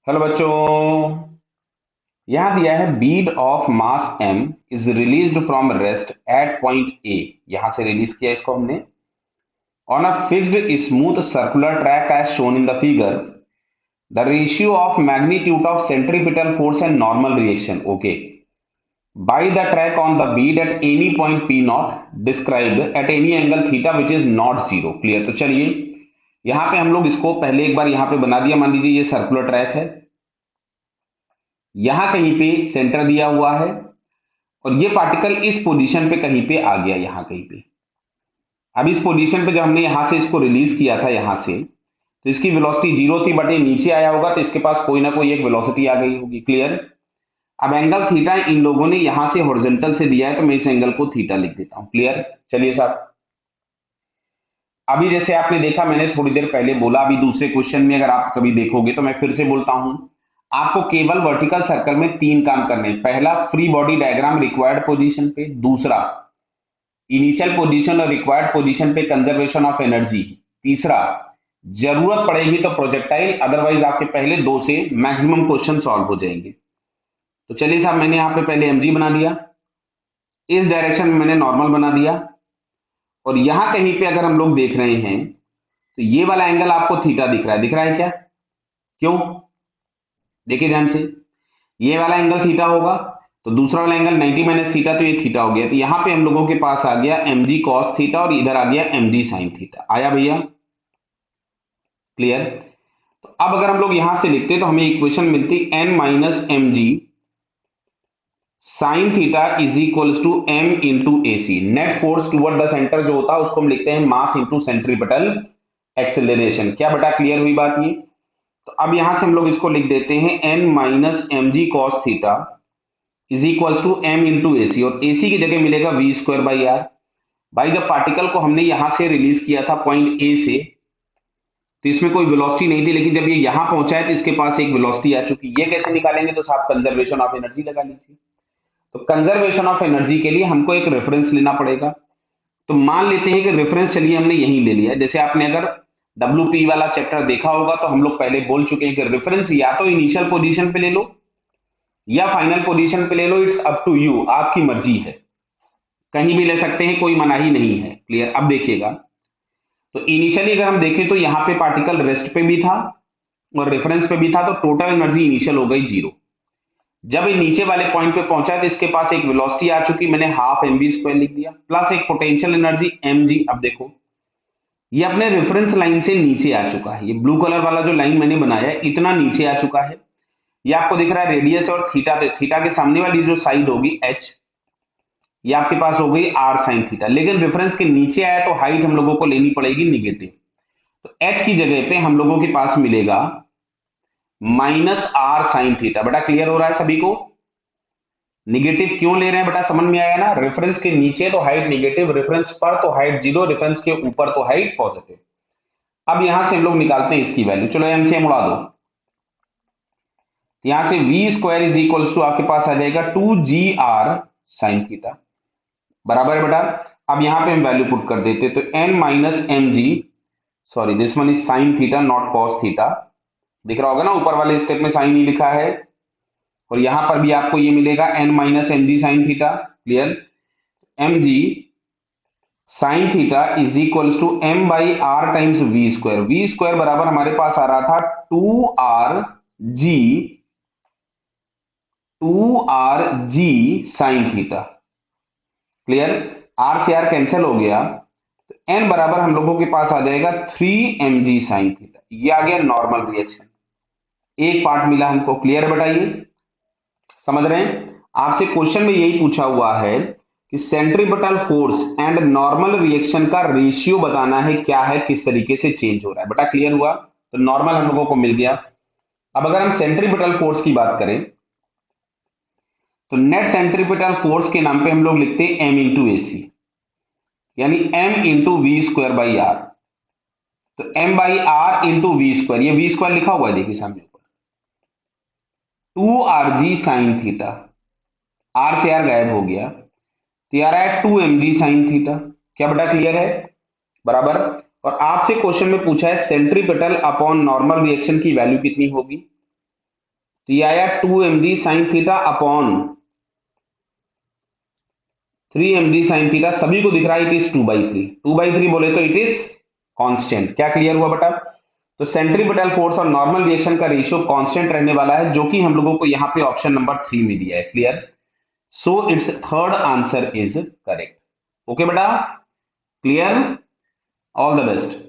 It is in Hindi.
हेलो बच्चों। यहां दिया है bead of mass m is released from rest at point A. यहां से रिलीज किया इसको हमने on a fixed smooth circular track as shown in the figure. The ratio of magnitude of centripetal force and normal reaction okay by the track on the bead at any point P not described at any angle theta which is not zero. Clear. तो चलिए यहां पे हम लोग इसको पहले एक बार यहां पे बना दिया। मान लीजिए ये सर्कुलर ट्रैक है, यहां कहीं पे सेंटर दिया हुआ है और ये पार्टिकल इस पोजीशन पे कहीं पे आ गया, यहां कहीं पे। अब इस पोजीशन पे जब हमने यहां से इसको रिलीज किया था यहां से, तो इसकी वेलोसिटी जीरो थी, बट ये नीचे आया होगा तो इसके पास कोई ना कोई एक वेलोसिटी आ गई होगी। क्लियर। अब एंगल थीटा इन लोगों ने यहां से हॉरिजॉन्टल से दिया है तो मैं इस एंगल को थीटा लिख देता हूं। क्लियर। चलिए साहब, अभी जैसे आपने देखा, मैंने थोड़ी देर पहले बोला, अभी दूसरे क्वेश्चन में अगर आप कभी देखोगे तो मैं फिर से बोलता हूं, आपको केवल वर्टिकल सर्कल में तीन काम करने हैं। पहला, free body diagram required position पे। दूसरा, इनिशियल पोजीशन और रिक्वायर्ड पोजीशन पे कंजर्वेशन ऑफ एनर्जी। तीसरा, जरूरत पड़ेगी तो प्रोजेक्टाइल, अदरवाइज आपके पहले दो से मैक्सिमम क्वेश्चन सॉल्व हो जाएंगे। तो चलिए साहब, मैंने यहाँ पे पहले एमजी बना दिया, इस डायरेक्शन में मैंने नॉर्मल बना दिया, और यहां कहीं पे अगर हम लोग देख रहे हैं तो ये वाला एंगल आपको थीटा दिख रहा है। दिख रहा है क्या? क्यों? देखिए ध्यान से, ये वाला एंगल थीटा होगा तो दूसरा वाला एंगल 90 माइनस थीटा, तो ये थीटा हो गया। तो यहाँ पे हम लोगों के पास आ गया mg cos थीटा और इधर आ गया mg sin थीटा। आया भैया? क्लियर। तो अब अगर हम लोग यहां से लिखते तो हमें इक्वेशन मिलती n minus m g sine theta is equals to m into a c. Net force toward the center जो होता है उसको हम लिखते हैं मास इंटू सेंट्रीपिटल एक्सेलरेशन। क्या बेटा क्लियर हुई बात ये? तो अब यहां से हम लोग इसको लिख देते हैं n minus m g cos theta is equal to m into a c, और ए सी की जगह मिलेगा वी स्क्वायर बाई आर। भाई जब पार्टिकल को हमने यहां से रिलीज किया था पॉइंट ए से, तो इसमें कोई वेलोसिटी नहीं थी, लेकिन जब ये यहां पहुंचा है तो इसके पास एक वेलोसिटी आ चुकी। ये कैसे निकालेंगे? तो साहब कंजर्वेशन ऑफ एनर्जी लगा लीजिए। तो कंजर्वेशन ऑफ एनर्जी के लिए हमको एक रेफरेंस लेना पड़ेगा। तो मान लेते हैं कि रेफरेंस चलिए हमने यही ले लिया। जैसे आपने अगर WP वाला चैप्टर देखा होगा तो हम लोग पहले बोल चुके हैं कि रेफरेंस या तो इनिशियल पोजीशन पे ले लो या फाइनल पोजीशन पे ले लो, इट्स अप टू यू, आपकी मर्जी है, कहीं भी ले सकते हैं, कोई मनाही नहीं है। क्लियर। अब देखिएगा, तो इनिशियली अगर हम देखें तो यहाँ पे पार्टिकल रेस्ट पे भी था और रेफरेंस पे भी था, तो टोटल एनर्जी इनिशियल हो गई जीरो। जब ये नीचे वाले पॉइंट पे पहुंचा तो इसके पास एक वेलोसिटी आ चुकी, मैंने हाफ एम वी स्क्वायर लिख दिया, प्लस एक पोटेंशियल एनर्जी एम जी। अब देखो, ये अपने रेफरेंस लाइन से नीचे आ चुका है। ये ब्लू कलर वाला जो लाइन मैंने बनाया है इतना नीचे आ चुका है। ये आपको दिख रहा है रेडियस और थीटा, तो थीटा के सामने वाली जो साइड होगी एच, ये आपके पास हो गई आर साइन थीटा। लेकिन रेफरेंस के नीचे आया तो हाइट हम लोगों को लेनी पड़ेगी निगेटिव, तो एच की जगह पे हम लोगों के पास मिलेगा माइनस आर साइन थीटा। बेटा क्लियर हो रहा है सभी को? निगेटिव क्यों ले रहे हैं बेटा, समझ में आया ना? रेफरेंस के नीचे तो हाइट निगेटिव, रेफरेंस पर तो हाइट जीरो, रेफरेंस के ऊपर तो हाइट पॉजिटिव। अब यहां से हम लोग निकालते हैं इसकी वैल्यू। चलो एमसीएम उड़ा दो। यहां से v square is equals to आपके पास आ जाएगा 2gr साइन थीटा, बराबर है बेटा। अब यहां पे हम वैल्यू पुट कर देते, तो n minus m g, sorry this one is sine theta not cos theta. दिख रहा होगा ना, ऊपर वाले स्टेप में साइन ही लिखा है, और यहां पर भी आपको ये मिलेगा n minus m g sine theta. Clear. M g sine theta is equal to m by r times v square. V square बराबर हमारे पास आ रहा था 2rg, 2rg sine theta. Clear. R से आर कैंसिल हो गया, तो एन बराबर हम लोगों के पास आ जाएगा 3mg साइन थीटा। ये आ गया नॉर्मल रिएक्शन, एक पार्ट मिला हमको। क्लियर है बेटा? ये समझ रहे हैं? आपसे क्वेश्चन में यही पूछा हुआ है कि centripetal force and normal reaction का रेशियो बताना है, क्या है, किस तरीके से चेंज हो रहा है। बेटा क्लियर हुआ? तो नॉर्मल हम लोगों को मिल गया। अब अगर हम सेंट्रीपिटल फोर्स की बात करें तो नेट सेंट्रीपिटल फोर्स के नाम पे हम लोग लिखते हैं m इंटू ए सी, यानी m into v square by r. तो m by r into v square, ये वी स्क्वायर लिखा हुआ है देखिए सामने ऊपर, 2rg साइन थीटा, आर से आर गायब हो गया, तो यार है 2mg साइन थीटा। क्या बेटा क्लियर है? बराबर। और आपसे क्वेश्चन में पूछा है सेंट्रीपिटल अपॉन नॉर्मल रिएक्शन की वैल्यू कितनी होगी। तो ये आया 2 mg sin theta upon 3 mg sin theta, सभी को दिख रहा है इट इज 2/3। 2/3 बोले तो इट इज कांस्टेंट। क्या क्लियर हुआ बेटा? तो सेंट्रीपिटल फोर्स और नॉर्मल रिएक्शन का रेशियो कांस्टेंट रहने वाला है, जो कि हम लोगों को यहाँ पे ऑप्शन नंबर 3 में दिया है। Clear? So it's third answer is correct. Okay बेटा, क्लियर? All the best.